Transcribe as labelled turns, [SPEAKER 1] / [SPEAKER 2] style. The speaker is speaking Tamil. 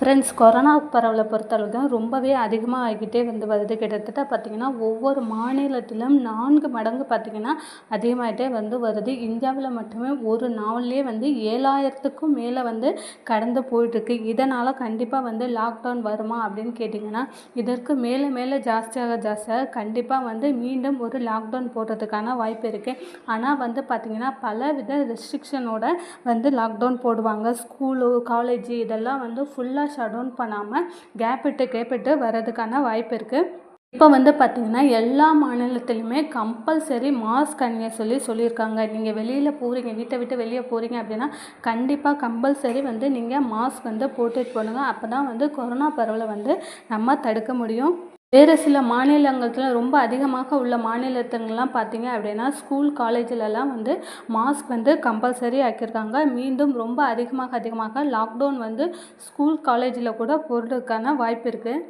[SPEAKER 1] ஃப்ரெண்ட்ஸ், கொரோனா பரவலை பொறுத்தளவு தான் ரொம்பவே அதிகமாக ஆகிக்கிட்டே வருது. கிட்டத்தட்ட பார்த்திங்கன்னா ஒவ்வொரு மாநிலத்திலும் 4 மடங்கு பார்த்திங்கன்னா அதிகமாகிட்டே வருது. இந்தியாவில் மட்டுமே ஒரு நாள்லேயே 7000க்கும் மேலே கடந்து போயிட்டுருக்கு. இதனால் கண்டிப்பாக லாக்டவுன் வருமா அப்படின்னு கேட்டிங்கன்னா, இதற்கு மேலே மேலே ஜாஸ்தியாக கண்டிப்பாக மீண்டும் ஒரு லாக்டவுன் போடுறதுக்கான வாய்ப்பு இருக்குது. ஆனால் பார்த்திங்கன்னா பலவித ரெஸ்ட்ரிக்ஷனோட லாக்டவுன் போடுவாங்க. ஸ்கூலு, காலேஜு இதெல்லாம் ஃபுல்லாக ஷட் டவுன் பண்ணாமல் கேப் விட்டு வர்றதுக்கான வாய்ப்பு இருக்குது. இப்போ பார்த்திங்கன்னா எல்லா மாநிலத்திலுமே கம்பல்சரி மாஸ்க் அணிய சொல்லியிருக்காங்க. நீங்கள் வெளியில் போகிறீங்க, வீட்டை விட்டு வெளியே போகிறீங்க அப்படின்னா கண்டிப்பாக கம்பல்சரி நீங்கள் மாஸ்க் போட்டுட்டு போடுங்க. அப்போ தான் கொரோனா பரவலை நம்ம தடுக்க முடியும். வேறு சில மாநிலங்களில் ரொம்ப அதிகமாக உள்ள மாநிலத்துங்கள்லாம் பார்த்திங்க அப்படின்னா ஸ்கூல் காலேஜிலலாம் மாஸ்க் கம்பல்சரி ஆக்கியிருக்காங்க. மீண்டும் ரொம்ப அதிகமாக லாக்டவுன் ஸ்கூல் காலேஜில் கூட போடுறதுக்கான வாய்ப்பு இருக்குது.